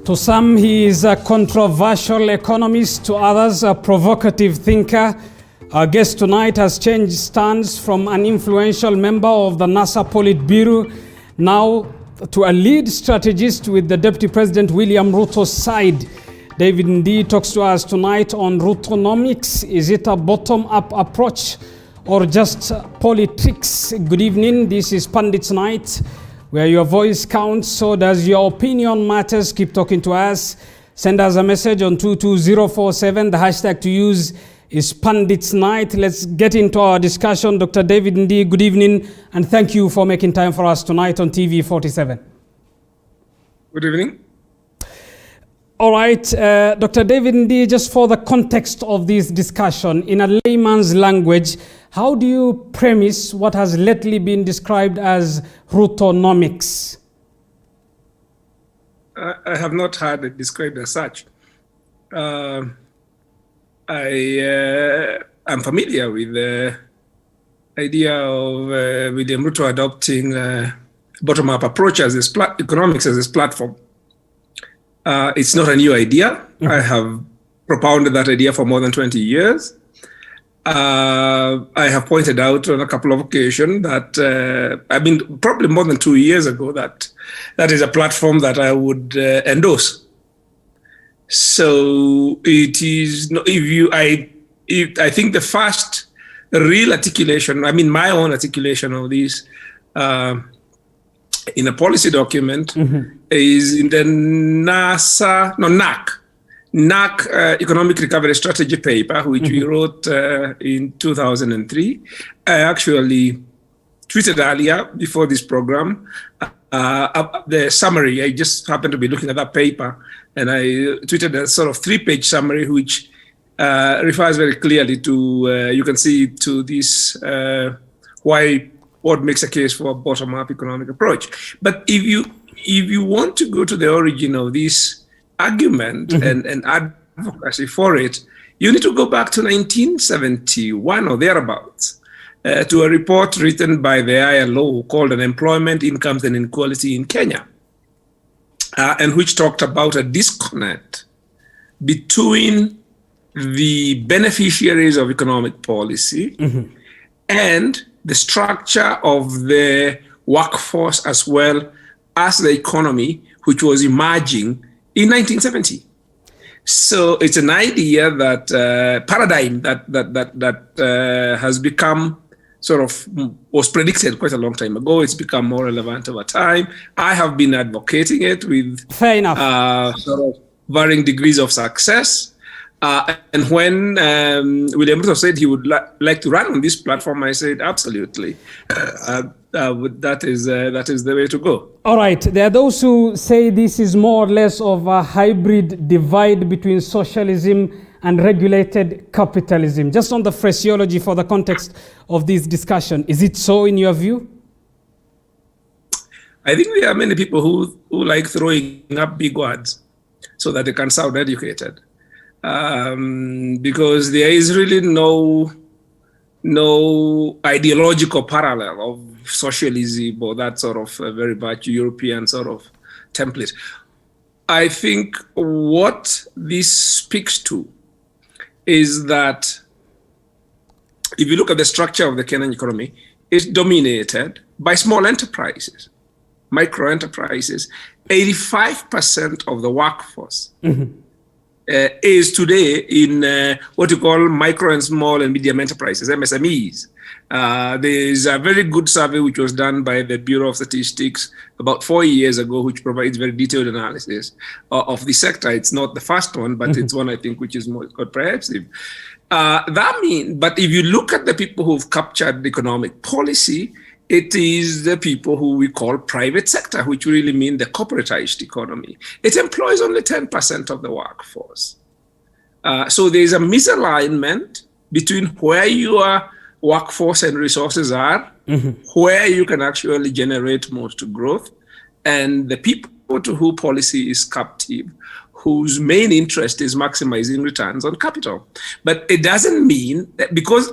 To some, he is a controversial economist. To others, a provocative thinker. Our guest tonight has changed stance from an influential member of the NASA Politburo now to a lead strategist with the Deputy President William Ruto's side. David Ndii talks to us tonight on RUTO-Nomics. Is it a bottom-up approach or just politics? Good evening. This is Pundits Night, where your voice counts, so does your opinion matters. Keep talking to us. Send us a message on 22047. The hashtag to use is Pundits Night. Let's get into our discussion. Dr. David Ndii, good evening, and thank you for making time for us tonight on TV 47. Good evening. All right, Dr. David Ndii, just for the context of this discussion, in a layman's language, how do you premise what has lately been described as RUTO-Nomics? I have not heard it described as such. I'm familiar with the idea of William Ruto adopting bottom-up approach as his economics as his platform. It's not a new idea. Mm-hmm. I have propounded that idea for more than 20 years. I have pointed out on a couple of occasions that, probably more than 2 years ago, that is a platform that I would endorse. So it is, I think the first real articulation, my own articulation of this, in a policy document, mm-hmm. is in the NAC Economic Recovery Strategy paper, which mm-hmm. we wrote in 2003. I actually tweeted earlier before this program the summary. I just happened to be looking at that paper, and I tweeted a sort of 3-page summary, which refers very clearly to, you can see to this, what makes a case for a bottom-up economic approach. But if you want to go to the origin of this argument mm-hmm. and advocacy for it, you need to go back to 1971 or thereabouts to a report written by the ILO called Unemployment, Incomes and Inequality in Kenya, and which talked about a disconnect between the beneficiaries of economic policy mm-hmm. and the structure of the workforce as well as the economy, which was emerging in 1970. So it's an idea that paradigm that has become was predicted quite a long time ago. It's become more relevant over time. I have been advocating it with fair enough. Varying degrees of success. And when William Ruto said he would like to run on this platform, I said, absolutely. That is the way to go. All right. There are those who say this is more or less of a hybrid divide between socialism and regulated capitalism. Just on the phraseology for the context of this discussion, is it so in your view? I think there are many people who like throwing up big words so that they can sound educated. Because there is really no ideological parallel of socialism or that sort of very much European sort of template. I think what this speaks to is that if you look at the structure of the Kenyan economy, it's dominated by small enterprises, micro enterprises. 85% of the workforce mm-hmm. Is today in what you call micro and small and medium enterprises, MSMEs. There is a very good survey which was done by the Bureau of Statistics about 4 years ago, which provides very detailed analysis of the sector. It's not the first one, but mm-hmm. it's one I think which is more comprehensive. But if you look at the people who've captured economic policy, it is the people who we call private sector, which really mean the corporatized economy. It employs only 10% of the workforce. So there's a misalignment between where your workforce and resources are, mm-hmm. where you can actually generate most growth, and the people to whom policy is captive, whose main interest is maximizing returns on capital. But it doesn't mean that because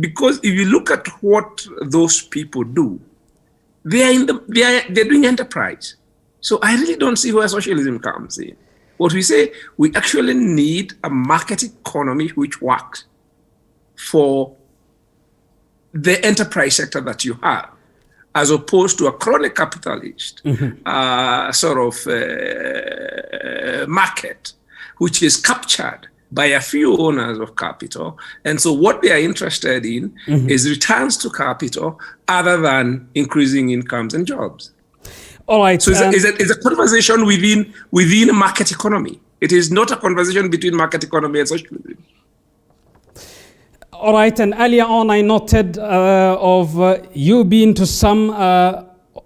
if you look at what those people do, they're doing enterprise. So I really don't see where socialism comes in. What we say, we actually need a market economy which works for the enterprise sector that you have, as opposed to a crony capitalist market, which is captured by a few owners of capital. And so what they are interested in is returns to capital other than increasing incomes and jobs. All right. So it's a conversation within a market economy. It is not a conversation between market economy and socialism. All right. And earlier on, I noted of you being to some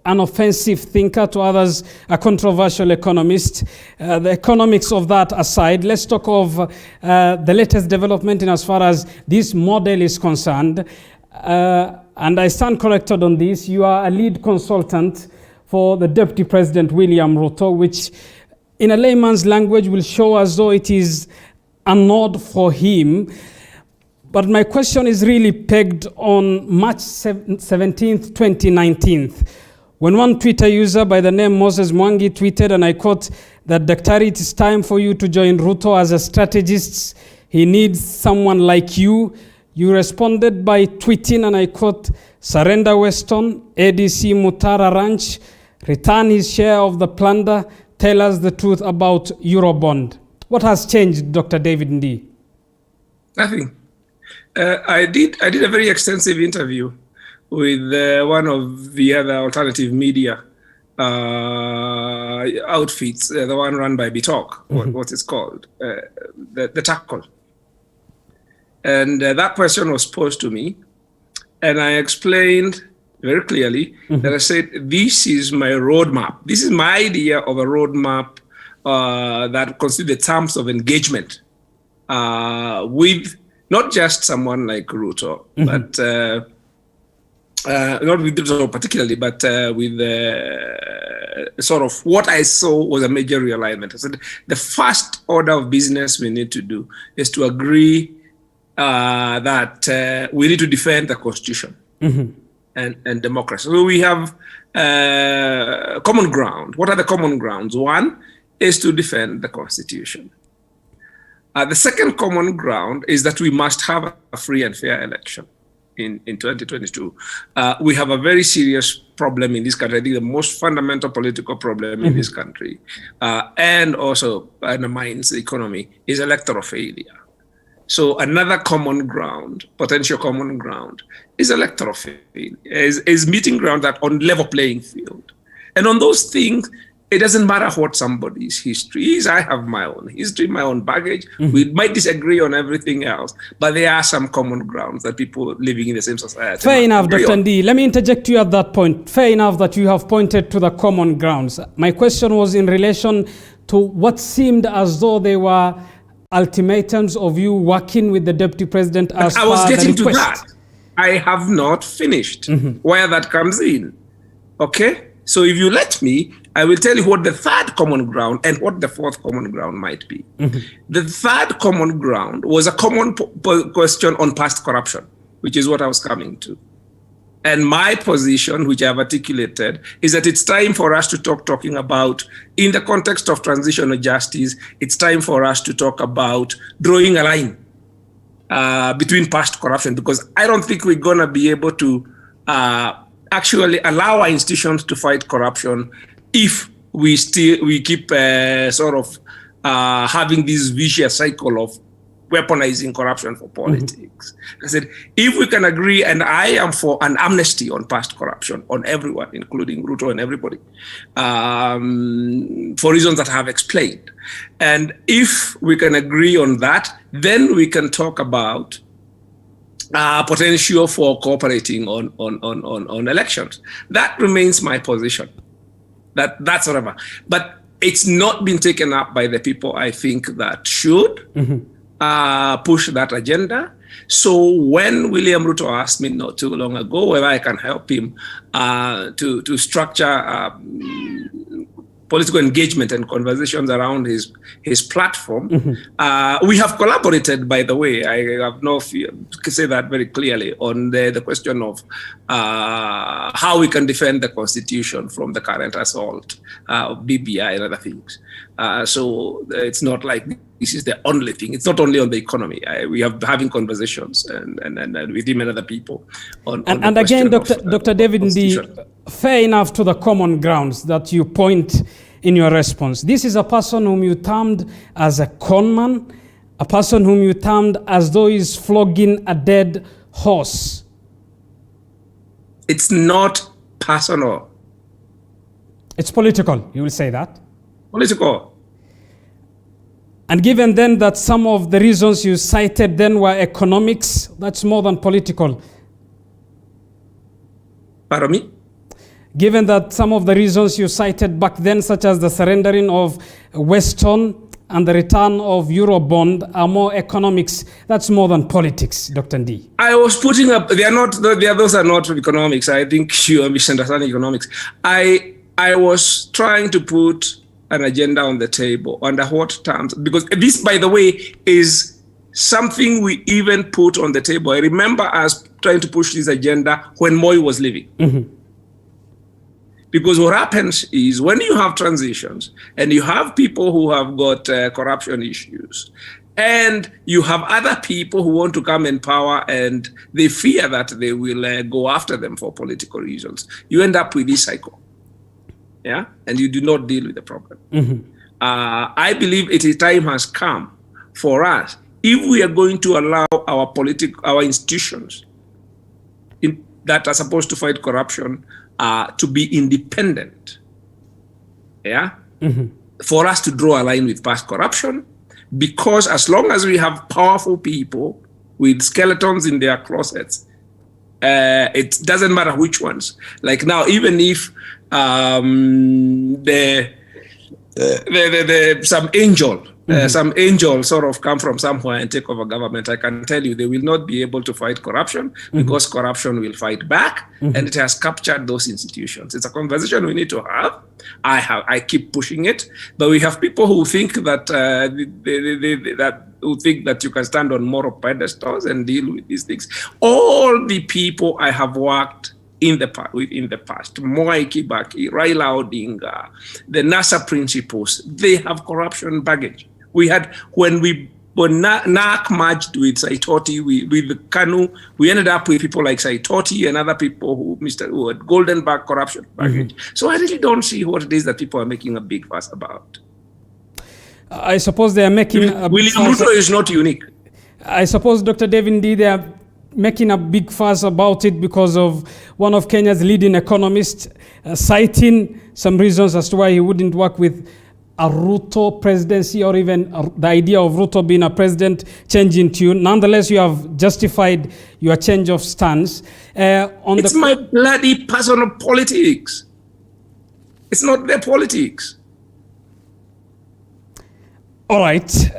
an offensive thinker, to others a controversial economist. The economics of that aside, let's talk of the latest development in as far as this model is concerned. And I stand corrected on this. You are a lead consultant for the Deputy President William Ruto, which in a layman's language will show as though it is a nod for him. But my question is really pegged on March 17th, 2019, when one Twitter user by the name Moses Mwangi tweeted, and I quote, that Daktari, it is time for you to join Ruto as a strategist. He needs someone like you. You responded by tweeting, and I quote, surrender Weston, ADC Mutara Ranch, return his share of the plunder, tell us the truth about Eurobond. What has changed, Dr. David Ndii? Nothing. I did a very extensive interview with one of the other alternative media outfits, the one run by Bitalk, what it's called, the Tackle. And that question was posed to me, and I explained very clearly that I said, this is my roadmap. This is my idea of a roadmap that considers the terms of engagement with not just someone like Ruto, but not with Ruto particularly, but with sort of what I saw was a major realignment. I said the first order of business we need to do is to agree that we need to defend the Constitution and democracy. So we have common ground. What are the common grounds? One is to defend the Constitution. The second common ground is that we must have a free and fair election in 2022. We have a very serious problem in this country. I think the most fundamental political problem in this country, and also undermines the economy, is electoral failure. So another common ground, potential common ground, is electoral failure, is meeting ground that on level playing field. And on those things, it doesn't matter what somebody's history is. I have my own history, my own baggage. We might disagree on everything else, but there are some common grounds that people living in the same society. Fair enough, Dr. Ndii. Let me interject you at that point. Fair enough that you have pointed to the common grounds. My question was in relation to what seemed as though they were ultimatums of you working with the Deputy President as I was per getting the to request. that. I have not finished where that comes in. Okay? So if you let me, I will tell you what the third common ground and what the fourth common ground might be. The third common ground was a common question on past corruption, which is what I was coming to. And my position, which I've articulated, is that it's time for us to talking about, in the context of transitional justice, it's time for us to talk about drawing a line between past corruption, because I don't think we're going to be able to actually allow our institutions to fight corruption if we keep having this vicious cycle of weaponizing corruption for politics. I said, if we can agree, and I am for an amnesty on past corruption on everyone, including Ruto and everybody, for reasons that I have explained. And if we can agree on that, then we can talk about potential for cooperating on elections. That remains my position. That's whatever. But it's not been taken up by the people I think that should push that agenda. So when William Ruto asked me not too long ago whether I can help him to structure political engagement and conversations around his platform, we have collaborated, by the way. I have no fear to say that very clearly on the question of how we can defend the Constitution from the current assault of BBI and other things. So it's not like this is the only thing. It's not only on the economy. We are having conversations and with him and other people on and again, Dr. David Ndii, fair enough to the common grounds that you point in your response. This is a person whom you termed as a conman, a person whom you termed as though he's flogging a dead horse. It's not personal. It's political, you will say that? Political. And given then that some of the reasons you cited then were economics, that's more than political. Pardon me? Given that some of the reasons you cited back then, such as the surrendering of Weston and the return of Eurobond, are more economics, that's more than politics, Dr. Ndii. I was putting up, those are not economics. I think you are misunderstanding economics. I was trying to put an agenda on the table under what terms, because this, by the way, is something we even put on the table. I remember us trying to push this agenda when Moi was living. Mm-hmm. Because what happens is when you have transitions and you have people who have got corruption issues, and you have other people who want to come in power and they fear that they will go after them for political reasons, you end up with this cycle. Yeah, and you do not deal with the problem. Mm-hmm. I believe time has come for us, if we are going to allow our institutions that are supposed to fight corruption to be independent. Yeah, mm-hmm. For us to draw a line with past corruption, because as long as we have powerful people with skeletons in their closets, it doesn't matter which ones. Like now, even if some angel sort of come from somewhere and take over government, I can tell you they will not be able to fight corruption, mm-hmm. because corruption will fight back, mm-hmm. and it has captured those institutions. It's a conversation we need to have. I keep pushing it, but we have people who think that you can stand on moral pedestals and deal with these things. All the people I have worked in the past, Mwai Kibaki, Raila Odinga, the NASA principles, they have corruption baggage. We had, when NARC merged with Saitoti, with Kanu, we ended up with people like Saitoti and other people who had golden bag corruption baggage. Mm-hmm. So I really don't see what it is that people are making a big fuss about. I suppose they are making William Ruto is not unique. I suppose, Dr. David Ndii, they are making a big fuss about it because of one of Kenya's leading economists citing some reasons as to why he wouldn't work with a Ruto presidency, or even the idea of Ruto being a president changing tune. Nonetheless, you have justified your change of stance. It's my bloody personal politics. It's not their politics. All right.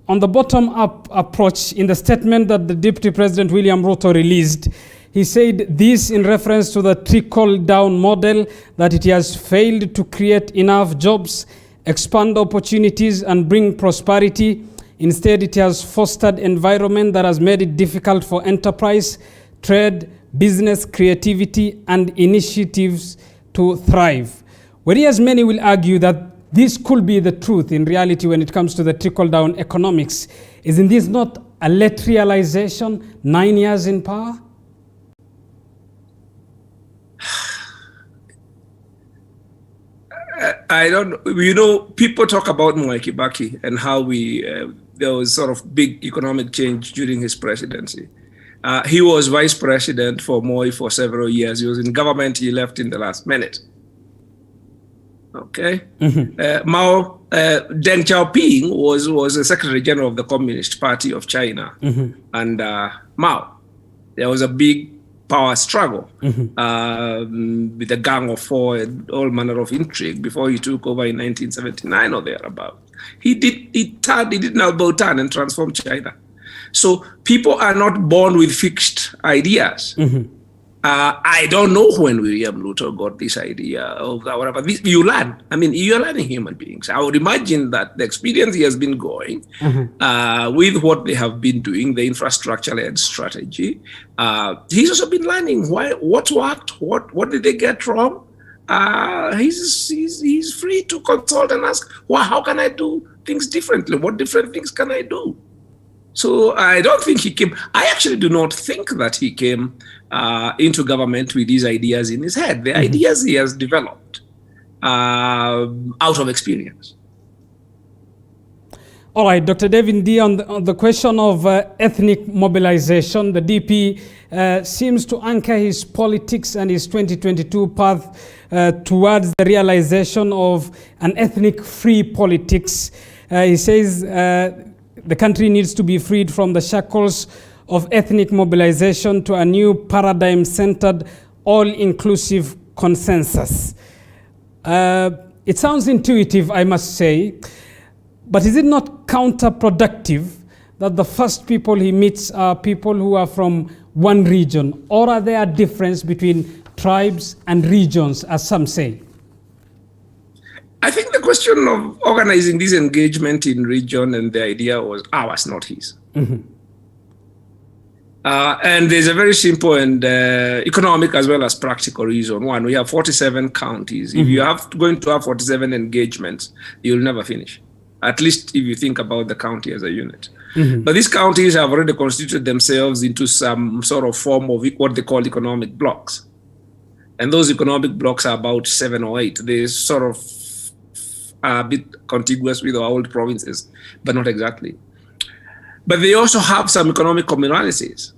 On the bottom-up approach, in the statement that the Deputy President William Ruto released, he said this in reference to the trickle-down model, that it has failed to create enough jobs, expand opportunities, and bring prosperity. Instead, it has fostered an environment that has made it difficult for enterprise, trade, business, creativity, and initiatives to thrive. Whereas many will argue that this could be the truth in reality when it comes to the trickle-down economics. Isn't this not a late realization, 9 years in power? I don't, people talk about Mwai Kibaki and how there was sort of big economic change during his presidency. He was vice president for Moi for several years. He was in government, he left in the last minute. Okay. Mm-hmm. Deng Xiaoping was the Secretary General of the Communist Party of China, mm-hmm. and Mao. There was a big power struggle, mm-hmm. With a gang of four and all manner of intrigue before he took over in 1979 or thereabout. He did an elbow turn and transformed China. So people are not born with fixed ideas. Mm-hmm. I don't know when William Ruto got this idea of whatever. You learn. I mean, you're learning human beings. I would imagine that the experience he has been going with what they have been doing, the infrastructure-led strategy, he's also been learning what worked, what did they get wrong. He's free to consult and ask, well, how can I do things differently? What different things can I do? So I don't think he came, I actually do not think that he came into government with these ideas in his head. The ideas he has developed out of experience. All right, Dr. David Ndii, on the question of ethnic mobilization, the DP seems to anchor his politics and his 2022 path towards the realization of an ethnic-free politics. He says the country needs to be freed from the shackles of ethnic mobilization to a new paradigm-centered, all-inclusive consensus. It sounds intuitive, I must say, but is it not counterproductive that the first people he meets are people who are from one region? Or are there a difference between tribes and regions, as some say? I think the question of organizing this engagement in region and the idea was ours, not his. And there's a very simple and economic as well as practical reason. One, we have 47 counties. If you are going to have 47 engagements, you'll never finish. At least if you think about the county as a unit. But these counties have already constituted themselves into some sort of form of what they call economic blocks. And those economic blocks are about 7 or 8. They sort of are a bit contiguous with our old provinces, but not exactly. But they also have some economic commonalities.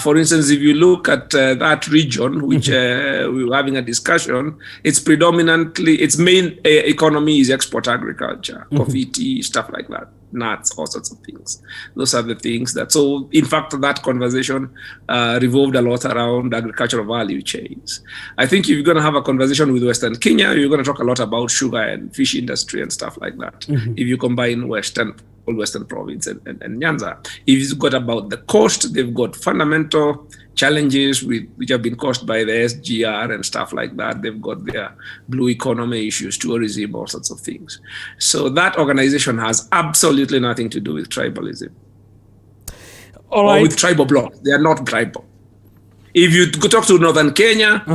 For instance, if you look at that region, which we were having a discussion, it's predominantly, its main economy is export agriculture, coffee, tea, stuff like that, nuts, all sorts of things. Those are the things that, so in fact, that conversation revolved a lot around agricultural value chains. I think if you're going to have a conversation with Western Kenya, you're going to talk a lot about sugar and fish industry and stuff like that. If you combine Western province and Nyanza. If you've got about the coast, they've got fundamental challenges which have been caused by the SGR and stuff like that. They've got their blue economy issues, tourism, all sorts of things. So that organization has absolutely nothing to do with tribalism. All right. Or with tribal blocks. They are not tribal. If you talk to Northern Kenya,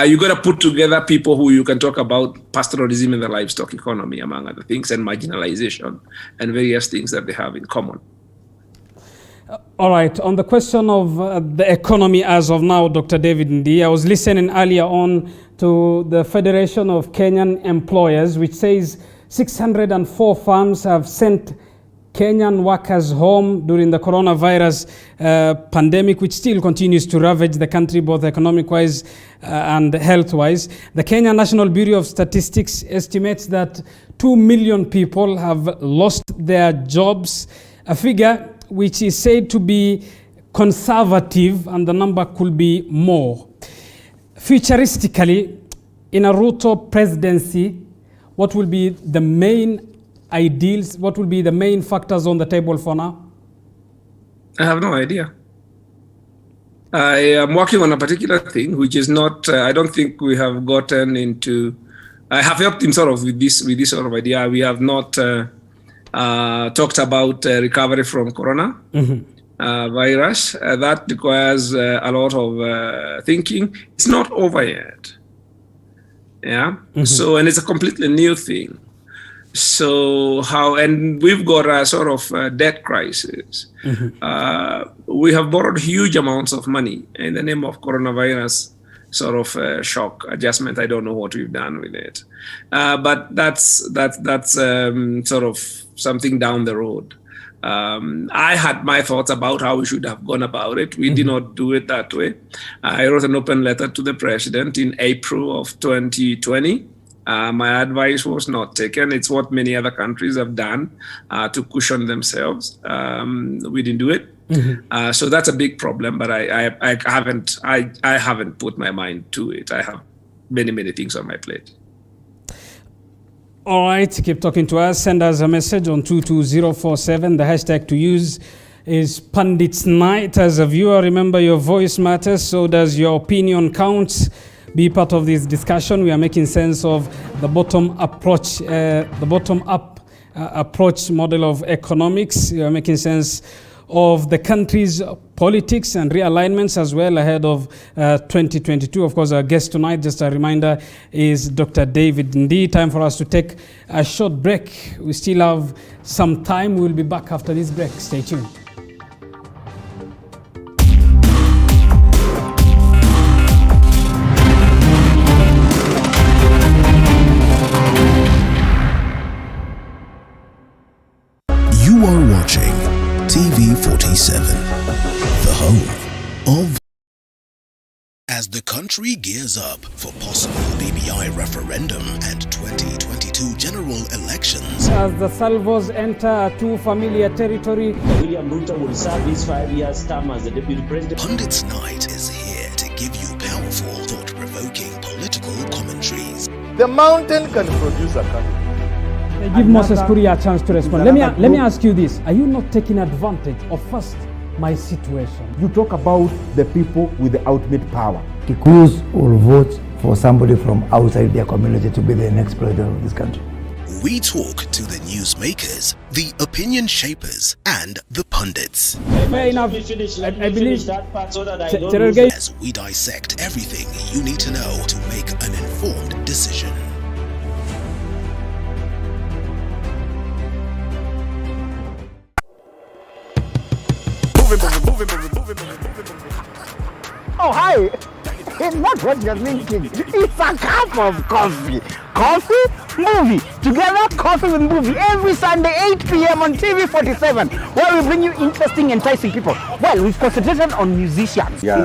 you got to put together people who you can talk about pastoralism and the livestock economy, among other things, and marginalization and various things that they have in common. All right. On the question of the economy as of now, Dr. David Ndii, I was listening earlier on to the Federation of Kenyan Employers, which says 604 firms have sent Kenyan workers home during the coronavirus pandemic, which still continues to ravage the country, both economic-wise and health-wise. The Kenya National Bureau of Statistics estimates that 2 million people have lost their jobs, a figure which is said to be conservative, and the number could be more. Futuristically, in a Ruto presidency, what will be the main ideals? What will be the main factors on the table for now? I have no idea. I am working on a particular thing, which is not, I don't think we have gotten into, I have helped him sort of with this sort of idea. We have not talked about recovery from corona virus. That requires a lot of thinking. It's not over yet. Yeah. So, and it's a completely new thing. So and we've got a sort of debt crisis. We have borrowed huge amounts of money in the name of coronavirus sort of shock adjustment. I don't know what we've done with it, but that's sort of something down the road. I had my thoughts about how we should have gone about it. We did not do it that way. I wrote an open letter to the president in April of 2020. My advice was not taken. It's what many other countries have done to cushion themselves. We didn't do it. So that's a big problem, but I haven't put my mind to it. I have many things on my plate. All right, keep talking to us. Send us a message on 22047. The hashtag to use is Pundits Night. As a viewer, remember your voice matters, so does your opinion counts. Be part of this discussion. We are making sense of the bottom-up approach model of economics. We are making sense of the country's politics and realignments as well ahead of 2022. Of course, our guest tonight, just a reminder, is Dr. David Ndii. Time for us to take a short break. We still have some time. We'll be back after this break. Stay tuned. You are watching TV 47, the home of... As the country gears up for possible BBI referendum and 2022 general elections. As the salvos enter too familiar territory, William Ruto will serve his 5-year term as the deputy president. Pundits Night is here to give you powerful, thought-provoking political commentaries. The mountain can produce a country. give Moses Kuria a chance to respond. Let me ask you this. Are you not taking advantage of first my situation? You talk about the people with the ultimate power. Kikuyus will vote for somebody from outside their community to be the next president of this country. We talk to the newsmakers, the opinion shapers, and the pundits. Fair enough. I believe that part so that I don't lose. As we dissect everything you need to know to make an informed decision. Oh, hi! It's not what you're thinking. It's a cup of coffee. Coffee, movie. Together, coffee with movie. Every Sunday, 8 p.m. on TV 47, where we bring you interesting, enticing people. Well, we've concentrated on musicians. Yeah.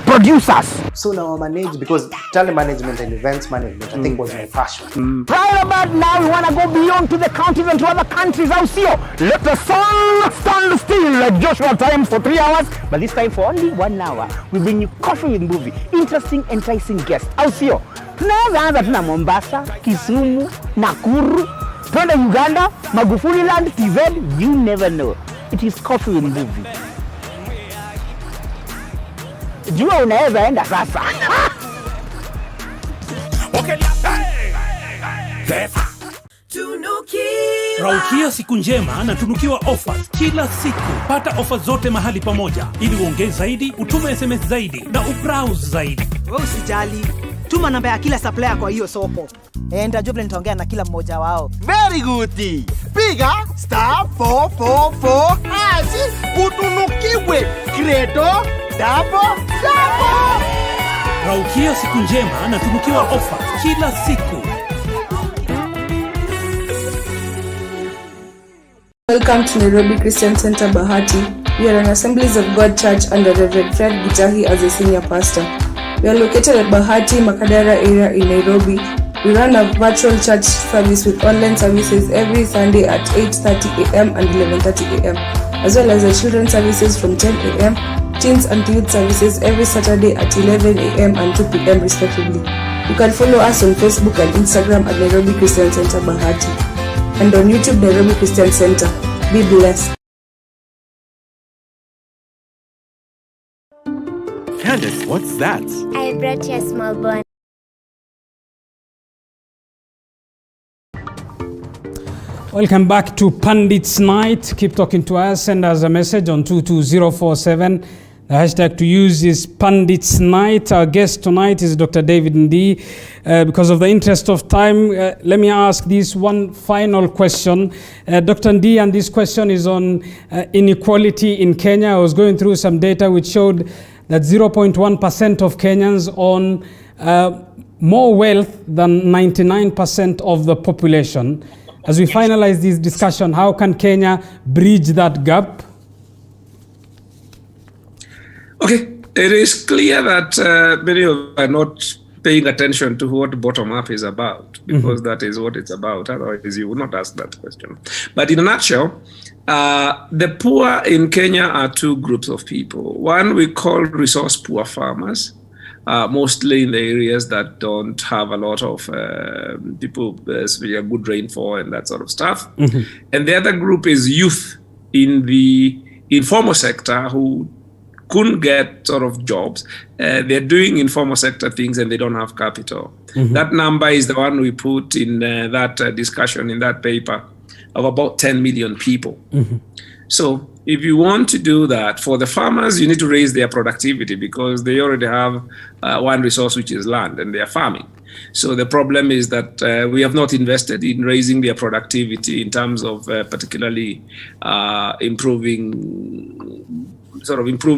Producers. So now I manage because telemanagement and events management I think was my passion. Right about now, we want to go beyond to the counties and to other countries. Out here, let the sun stand still like Joshua time for 3 hours, but this time for only 1 hour. We bring you coffee with movie, interesting, enticing guests. Out here, tunaweza anza tuna Mombasa, Kisumu, Nakuru, twende Uganda, Magufuli Land, TZ, you never know. It is coffee with movie. Jua unaweza enda sasa. Raukia siku njema na tunukiwa offers kila siku. Pata offers zote mahali pamoja ili uongee zaidi, utume SMS zaidi na ubrowse zaidi. Wewe usijali. Tuma namba ya kila supplier kwa hiyo soko. Ndio vile nitaongea na kila mmoja wao. Very good. Piga *444 hash utunukiwe Credo double. Raukia siku njema na tunukiwa offers kila siku. Welcome to Nairobi Christian Center Bahati. We are an Assemblies of God Church under Reverend Fred Gitahi as a senior pastor. We are located at Bahati, Makadara area in Nairobi. We run a virtual church service with online services every Sunday at 8:30 a.m. and 11:30 a.m. as well as the children's services from 10 a.m., teens and youth services every Saturday at 11 a.m. and 2 p.m. respectively. You can follow us on Facebook and Instagram at Nairobi Christian Center Bahati and on YouTube Nairobi Christian Center. Be blessed. Candace, what's that? I brought you a small bun. Welcome back to Pundits Night. Keep talking to us. Send us a message on 22047. The hashtag to use is Pundits Night. Our guest tonight is Dr. David Ndii. Because of the interest of time, let me ask this one final question. Dr. Ndii, and this question is on inequality in Kenya. I was going through some data which showed that 0.1% of Kenyans own more wealth than 99% of the population. As we finalize this discussion, how can Kenya bridge that gap? Okay, it is clear that many of us are not paying attention to what bottom-up is about, because that is what it's about. Otherwise, you would not ask that question. But in a nutshell, the poor in Kenya are two groups of people. One we call resource-poor farmers, mostly in the areas that don't have a lot of people, especially good rainfall and that sort of stuff. And the other group is youth in the informal sector who couldn't get sort of jobs. They're doing informal sector things and they don't have capital. That number is the one we put in that discussion in that paper of about 10 million people. So if you want to do that, for the farmers, you need to raise their productivity because they already have one resource, which is land, and they are farming. So the problem is that we have not invested in raising their productivity in terms of particularly improved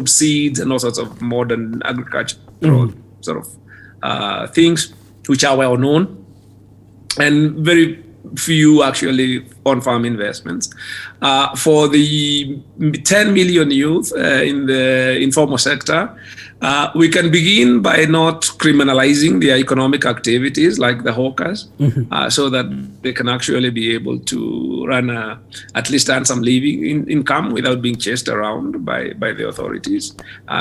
seeds and all sorts of modern agriculture sort of things, which are well known, and very few actually on-farm investments. For the 10 million youth in the informal sector, we can begin by not criminalizing their economic activities like the hawkers, so that they can actually be able to run at least earn some living income without being chased around by the authorities,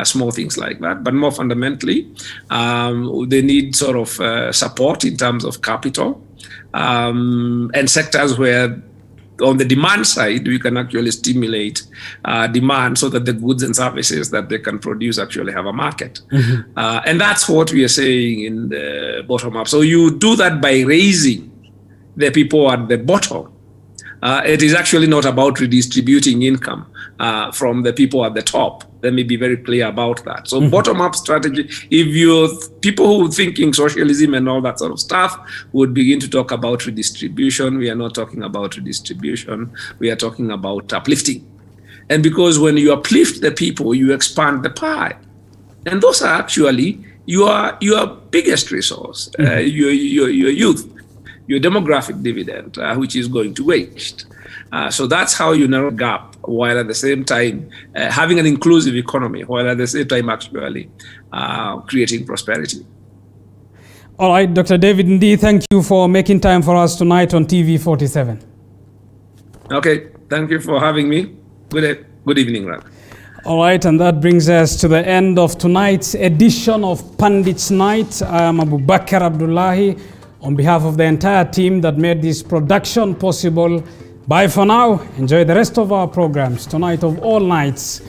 small things like that. But more fundamentally, they need sort of support in terms of capital, and sectors where on the demand side, we can actually stimulate demand so that the goods and services that they can produce actually have a market. And that's what we are saying in the bottom up. So you do that by raising the people at the bottom. It is actually not about redistributing income from the people at the top. Let me be very clear about that. So bottom-up strategy, if you're people who are thinking socialism and all that sort of stuff would begin to talk about redistribution, we are not talking about redistribution. We are talking about uplifting. And because when you uplift the people, you expand the pie. And those are actually your biggest resource, your youth, your demographic dividend, which is going to waste. So that's how you narrow the gap, while at the same time having an inclusive economy, while at the same time actually creating prosperity. All right, Dr. David Ndii, thank you for making time for us tonight on TV 47. Okay, thank you for having me. Good evening, Ram. All right, and that brings us to the end of tonight's edition of Pundits Night. I am Abubakar Abdullahi. On behalf of the entire team that made this production possible, bye for now. Enjoy the rest of our programs tonight of all nights.